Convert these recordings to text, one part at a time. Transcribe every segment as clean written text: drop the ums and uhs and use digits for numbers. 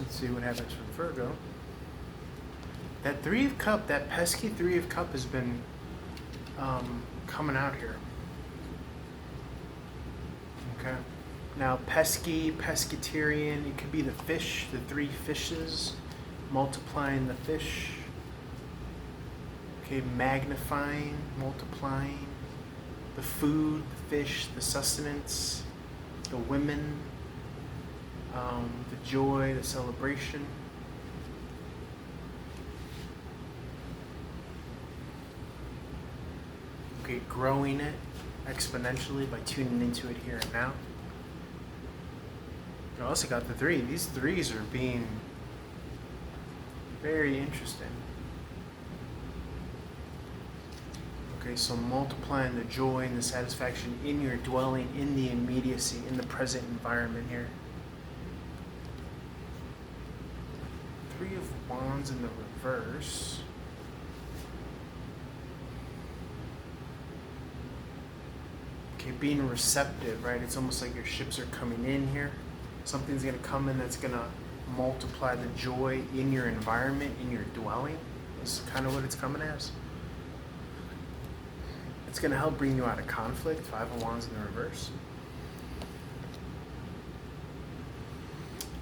Let's see what happens for Virgo. That Three of Cup, that pesky Three of Cup has been coming out here. Okay. Now, pesky, pescatarian, it could be the fish, the three fishes, multiplying the fish. Okay, magnifying, multiplying the food, the fish, the sustenance, the women, the joy, the celebration. Okay, growing it exponentially by tuning into it here and now. You also got the three. These threes are being very interesting. Okay, so multiplying the joy and the satisfaction in your dwelling, in the immediacy, in the present environment here. Three of Wands in the reverse. Okay, being receptive, right? It's almost like your ships are coming in here. Something's going to come in that's going to multiply the joy in your environment, in your dwelling. That's kind of what it's coming as. It's going to help bring you out of conflict. Five of Wands in the reverse.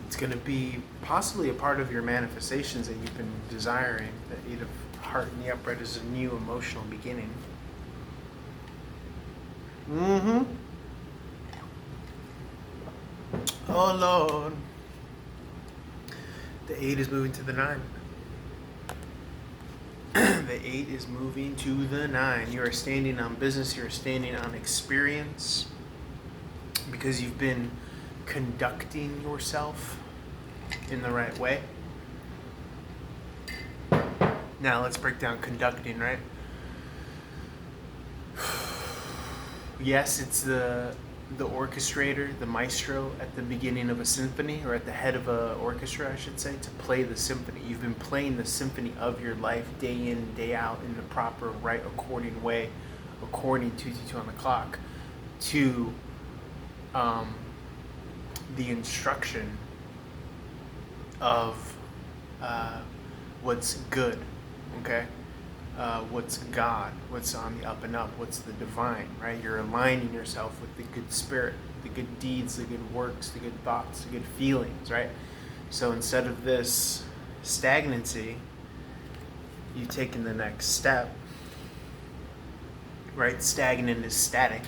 It's going to be possibly a part of your manifestations that you've been desiring. The Eight of Heart in the upright is a new emotional beginning. Mm-hmm. Oh, Lord. The 8 is moving to the 9. The 8 is moving to the 9. You are standing on business. You are standing on experience because you've been conducting yourself in the right way. Now let's break down conducting, right? Yes, it's the orchestrator, the maestro at the beginning of a symphony, or at the head of an orchestra, I should say, to play the symphony. You've been playing the symphony of your life day in, day out in the proper, right, according way, according to on the clock, to the instruction of what's good, okay? What's God, what's on the up and up, what's the divine, right? You're aligning yourself with the good spirit, the good deeds, the good works, the good thoughts, the good feelings, right? So instead of this stagnancy, you've taken the next step, right? Stagnant is static.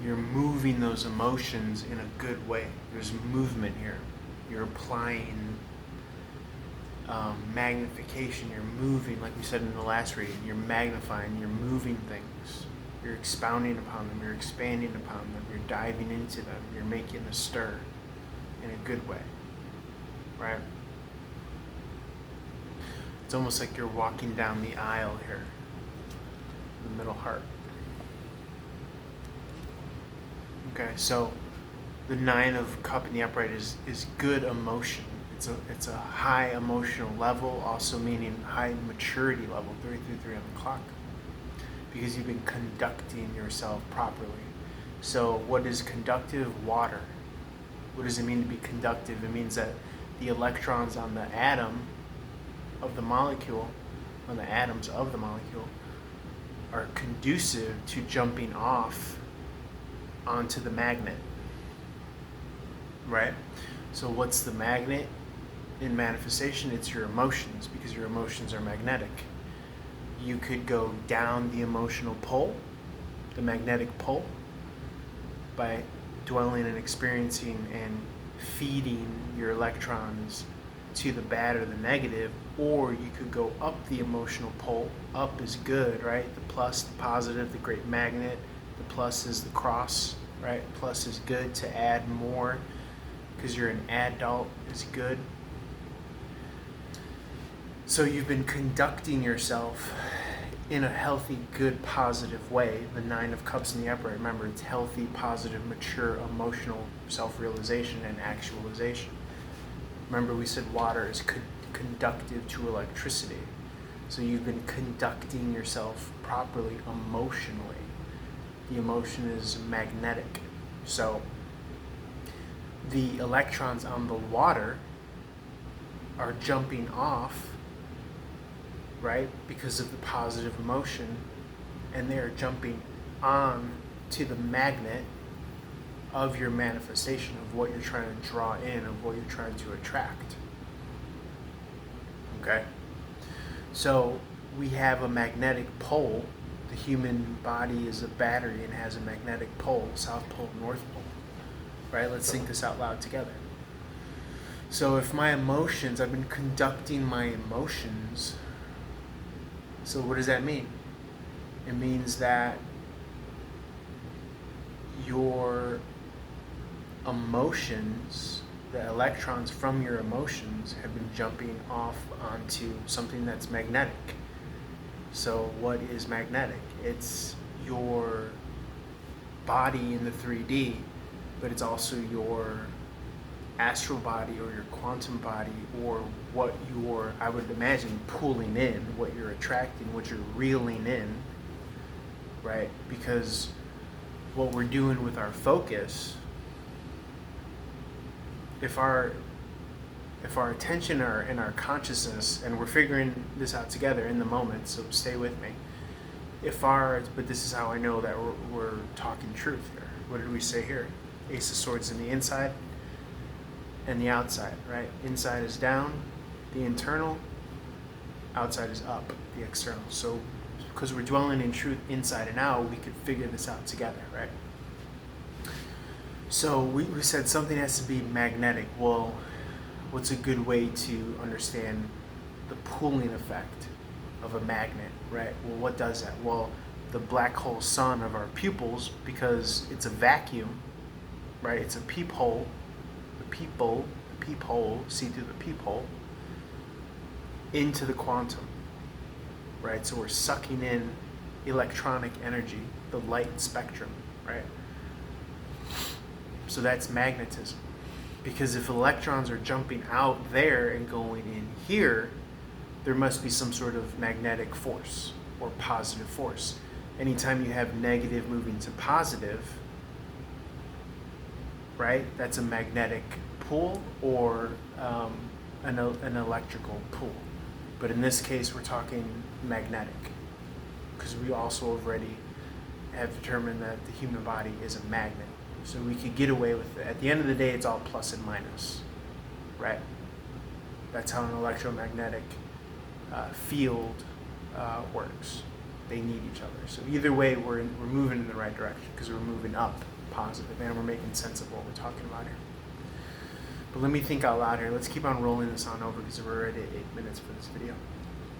You're moving those emotions in a good way. There's movement here. You're applying magnification. You're moving, like we said in the last reading, you're magnifying, you're moving things, you're expounding upon them, you're expanding upon them, you're diving into them, you're making a stir in a good way, right? It's almost like you're walking down the aisle here, the middle heart. Okay, so the 9 of Cup in the upright is good emotion. It's a high emotional level, also meaning high maturity level, 3 on the clock, because you've been conducting yourself properly. So what is conductive? Water. What does it mean to be conductive? It means that the electrons on the atom of the molecule, on the atoms of the molecule, are conducive to jumping off onto the magnet, right? So what's the magnet? In manifestation, it's your emotions, because your emotions are magnetic. You could go down the emotional pole, the magnetic pole, by dwelling and experiencing and feeding your electrons to the bad or the negative, or you could go up the emotional pole. Up is good, right? The plus, the positive, the great magnet. The plus is the cross, right? Plus is good, to add more, because you're an adult is good. So you've been conducting yourself in a healthy, good, positive way. The 9 of Cups in the upright, remember, it's healthy, positive, mature, emotional self-realization and actualization. Remember, we said water is conductive to electricity. So you've been conducting yourself properly emotionally. The emotion is magnetic. So the electrons on the water are jumping off, right, because of the positive emotion, and they are jumping on to the magnet of your manifestation, of what you're trying to draw in, of what you're trying to attract. Okay? So we have a magnetic pole. The human body is a battery and has a magnetic pole, South Pole, North Pole. Right? Let's think this out loud together. So if my emotions, I've been conducting my emotions. So what does that mean? It means that your emotions, the electrons from your emotions, have been jumping off onto something that's magnetic. So what is magnetic? It's your body in the 3D, but it's also your astral body or your quantum body, or what you're, I would imagine, pulling in, what you're attracting, what you're reeling in, right? Because what we're doing with our focus, if our attention and our consciousness, and we're figuring this out together in the moment, so stay with me. But this is how I know that we're talking truth here. What did we say here? Ace of Swords in the inside and the outside, right? Inside is down, the internal. Outside is up, the external. So because we're dwelling in truth inside and out, we could figure this out together, right? So we said something has to be magnetic. Well, what's a good way to understand the pulling effect of a magnet, right? Well, what does that? Well, the black hole sun of our pupils, because it's a vacuum, right? It's a peephole. The peephole, see through the peephole into the quantum, right? So we're sucking in electronic energy, the light spectrum, right? So that's magnetism. Because if electrons are jumping out there and going in here, there must be some sort of magnetic force or positive force. Anytime you have negative moving to positive, right, that's a magnetic pull or an electrical pull. But in this case, we're talking magnetic, because we also already have determined that the human body is a magnet. So we could get away with it. At the end of the day, it's all plus and minus, right? That's how an electromagnetic field works. They need each other. So either way, we're moving in the right direction, because we're moving up positive, and we're making sense of what we're talking about here. But let me think out loud here. Let's keep on rolling this on over, because we're already at 8 minutes for this video.